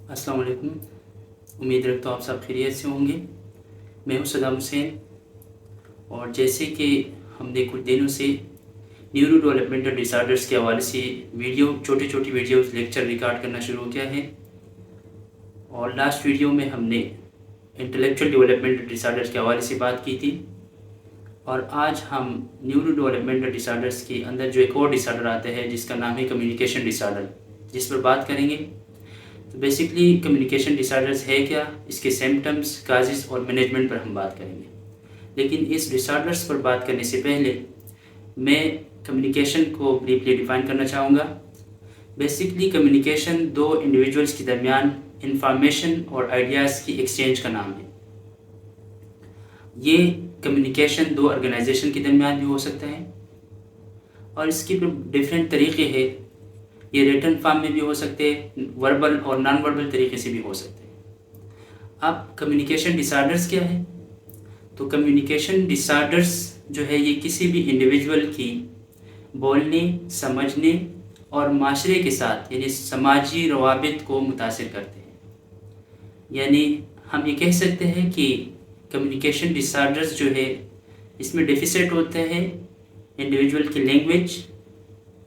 अस्सलाम वालेकुम। उम्मीद रखता हूँ आप सब खैरियत से होंगे। मैं हूँ सदाम हुसैन, और जैसे कि हमने कुछ दिनों से न्यूरो डेवलपमेंटल डिसऑर्डर्स के हवाले से छोटी छोटी वीडियोस लेक्चर रिकॉर्ड करना शुरू किया है। और लास्ट वीडियो में हमने इंटेलेक्चुअल डेवलपमेंटल डिसऑर्डर्स के हवाले से बात की थी, और आज हम न्यूरो डेवलपमेंटल डिसऑर्डर्स के अंदर जो एक और डिसऑर्डर आता है जिसका नाम है कम्युनिकेशन डिसऑर्डर, जिस पर बात करेंगे। तो बेसिकली कम्युनिकेशन डिसऑर्डर्स है क्या, इसके सिम्टम्स, काजेस और मैनेजमेंट पर हम बात करेंगे। लेकिन इस डिसऑर्डर्स पर बात करने से पहले मैं कम्युनिकेशन को ब्रीफली डिफाइन करना चाहूँगा। बेसिकली कम्युनिकेशन दो इंडिविजुअल्स के दरमियान इंफॉर्मेशन और आइडियाज़ की एक्सचेंज का नाम है। ये कम्युनिकेशन दो ऑर्गेनाइजेशन के दरमियान भी हो सकता है, और इसके डिफरेंट तरीके हैं। ये रिटन फॉर्म में भी हो सकते हैं, वर्बल और नॉन वर्बल तरीके से भी हो सकते हैं। अब कम्युनिकेशन डिसऑर्डर्स क्या है? तो कम्युनिकेशन डिसऑर्डर्स जो है ये किसी भी इंडिविजुअल की बोलने, समझने और माशरे के साथ यानी समाजी रवाबित को मुतासिर करते हैं। यानी हम ये कह सकते हैं कि कम्युनिकेशन डिसऑर्डर्स जो है इसमें डेफिसिट होता है इंडिविजुअल की लैंग्वेज,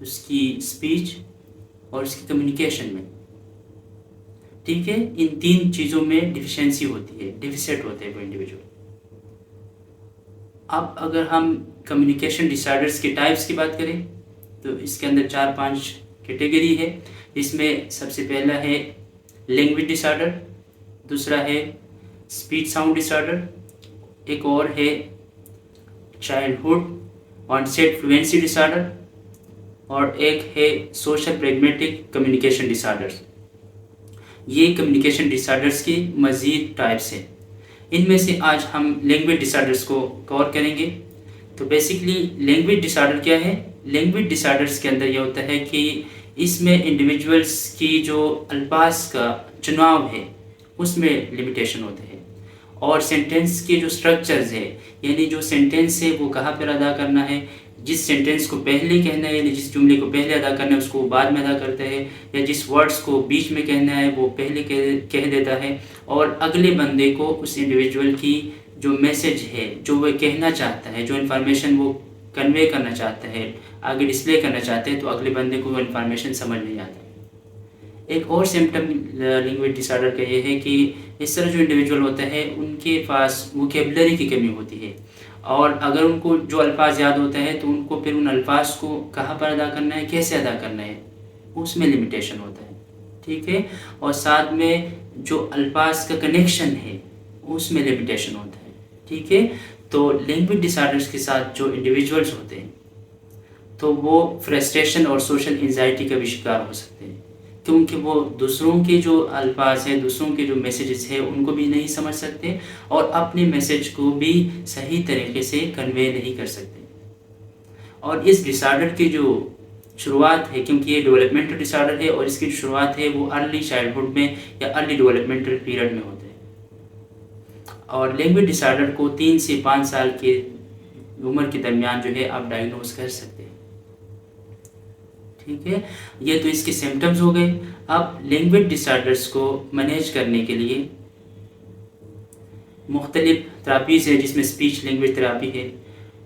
उसकी स्पीच और उसकी कम्युनिकेशन में। ठीक है, इन तीन चीज़ों में डिफिशिएंसी होती है, डेफिसिट होते हैं वो इंडिविजुअल। अब अगर हम कम्युनिकेशन डिसऑर्डर्स के टाइप्स की बात करें तो इसके अंदर 4-5 कैटेगरी है। इसमें सबसे पहला है लैंग्वेज डिसऑर्डर, दूसरा है स्पीच साउंड डिसऑर्डर, एक और है चाइल्डहुड ऑनसेट फ्लुएंसी डिसऑर्डर, और एक है सोशल प्रैग्मेटिक कम्युनिकेशन डिसऑर्डर्स। ये कम्युनिकेशन डिसऑर्डर्स की मज़ीद टाइप्स हैं। इनमें से आज हम लैंग्वेज डिसऑर्डर्स को कवर करेंगे। तो बेसिकली लैंग्वेज डिसऑर्डर क्या है? लैंग्वेज डिसऑर्डर्स के अंदर ये होता है कि इसमें इंडिविजुअल्स की जो अल्फाज का चुनाव है उसमें लिमिटेशन होते हैं, और सेंटेंस के जो स्ट्रक्चर्स है यानी जो सेंटेंस है वो कहाँ पर अदा करना है, जिस सेंटेंस को पहले कहना है यानी जिस जुमले को पहले अदा करना है उसको बाद में अदा करता है, या जिस वर्ड्स को बीच में कहना है वो पहले कह देता है, और अगले बंदे को उस इंडिविजुअल की जो मैसेज है, जो वो कहना चाहता है, जो इन्फॉर्मेशन वो कन्वे करना चाहता है, आगे डिस्प्ले करना चाहते हैं, तो अगले बंदे को वो इन्फॉर्मेशन समझ नहीं आता। एक और सिम्टम लैंग्वेज डिसऑर्डर का ये है कि इस तरह जो इंडिविजुअल होता है उनके पास वोकेबलरी की कमी होती है, और अगर उनको जो अल्फाज याद होता है तो उनको फिर उन अल्फाज को कहाँ पर अदा करना है, कैसे अदा करना है, उसमें लिमिटेशन होता है। ठीक है, और साथ में जो अल्फाज का कनेक्शन है उसमें लिमिटेशन होता है। ठीक है, तो लैंग्वेज डिसऑर्डर्स के साथ जो इंडिविजुअल्स होते हैं तो वो फ्रस्ट्रेशन और सोशल एंजाइटी का भी शिकार हो सकते हैं, क्योंकि वो दूसरों के जो अल्फाज हैं, दूसरों के जो मैसेजेस हैं उनको भी नहीं समझ सकते, और अपने मैसेज को भी सही तरीके से कन्वे नहीं कर सकते। और इस डिसऑर्डर की जो शुरुआत है, क्योंकि ये डेवलपमेंटल डिसऑर्डर है और इसकी शुरुआत है वो अर्ली चाइल्डहुड में या अर्ली डेवलपमेंटल पीरियड में होते हैं, और लैंग्वेज डिसऑर्डर को 3 से 5 साल के उम्र के दरमियान जो है आप डायग्नोज कर सकते हैं। ठीक है, ये तो इसके सिम्टम्स हो गए। अब लैंग्वेज डिसऑर्डर्स को मैनेज करने के लिए मुख्तलिफ थेरापीज़ है, जिसमें स्पीच लैंग्वेज थेरापी है,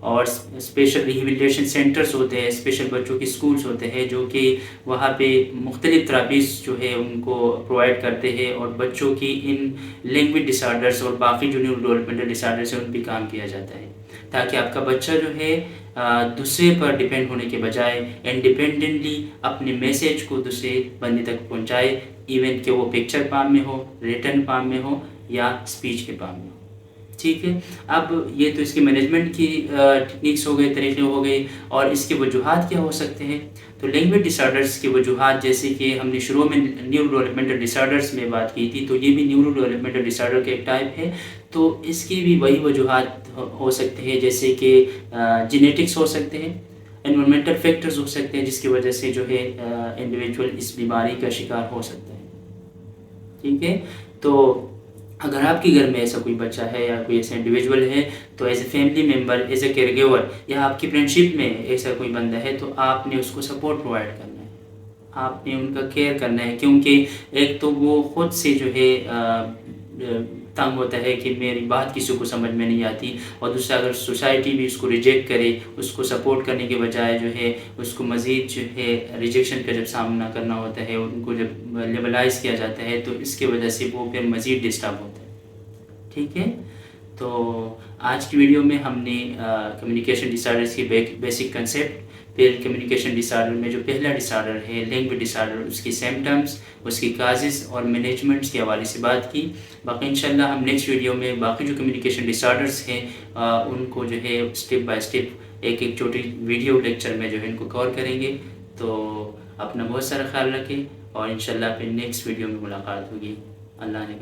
और स्पेशल रिहेबिलिटेशन सेंटर्स होते हैं, स्पेशल बच्चों के स्कूल्स होते हैं जो कि वहाँ पे मुख्तलिफ थेरापीज़ जो है उनको प्रोवाइड करते हैं, और बच्चों की इन लैंग्वेज डिसऑर्डर्स और बाकी जो न्यूरो डेवलपमेंटल डिसऑर्डर्स हैं उन पर काम किया जाता है, ताकि आपका बच्चा जो है दूसरे पर डिपेंड होने के बजाय इंडिपेंडेंटली अपने मैसेज को दूसरे बंदे तक पहुंचाए, इवन कि वो पिक्चर फॉर्म में हो, रिटन फॉर्म में हो या स्पीच के फॉर्म में हो। ठीक है, अब ये तो इसके मैनेजमेंट की टेक्निक्स हो गए, तरीके हो गए, और इसके वजूहात क्या हो सकते हैं। तो लैंग्वेज डिसऑर्डर्स के वजूहात, जैसे कि हमने शुरू में न्यूरो डेवलपमेंटल डिसऑर्डर्स में बात की थी, तो ये भी न्यूरो डेवलपमेंटल डिसऑर्डर का एक टाइप है। तो इसकी भी वही वजूहात हो सकते हैं, जैसे कि जेनेटिक्स हो सकते हैं, एनवायरमेंटल फैक्टर्स हो सकते हैं, जिसकी वजह से जो है इंडिविजुअल इस बीमारी का शिकार हो सकता है। ठीक है, तो अगर आपके घर में ऐसा कोई बच्चा है या कोई ऐसा इंडिविजुअल है, तो as a family member, as a care giver, या आपकी फ्रेंडशिप में ऐसा कोई बंदा है, तो आपने उसको सपोर्ट प्रोवाइड करना है। آپ نے ان کا کیئر کرنا ہے، کیونکہ ایک تو وہ خود سے جو ہے تنگ ہوتا ہے کہ میری بات کسی کو سمجھ میں نہیں آتی، اور دوسرا اگر سوسائٹی بھی اس کو ریجیکٹ کرے، اس کو سپورٹ کرنے کے بجائے جو ہے اس کو مزید جو ہے ریجیکشن کا جب سامنا کرنا ہوتا ہے، ان کو جب لیبلائز کیا جاتا ہے، تو اس کی وجہ سے وہ پھر مزید ڈسٹرب ہوتا ہے. ٹھیک ہے، تو آج کی ویڈیو میں ہم نے کمیونیکیشن ڈس آرڈرس کی بیسک کنسیپٹ، پھر کمیونیکیشن ڈس آرڈر میں جو پہلا ڈس آرڈر ہے لینگویج ڈس آرڈر، اس کی سمپٹمس، اس کی کازز اور مینجمنٹس کے حوالے سے بات کی. باقی انشاءاللہ ہم نیکسٹ ویڈیو میں باقی جو کمیونیکیشن ڈس آرڈرس ہیں ان کو جو ہے اسٹیپ بائی اسٹیپ ایک ایک چھوٹی ویڈیو لیکچر میں جو ہے ان کو کور کریں گے. تو اپنا بہت سارا خیال رکھیں، اور انشاءاللہ پھر نیکسٹ ویڈیو میں ملاقات ہوگی. اللہ نے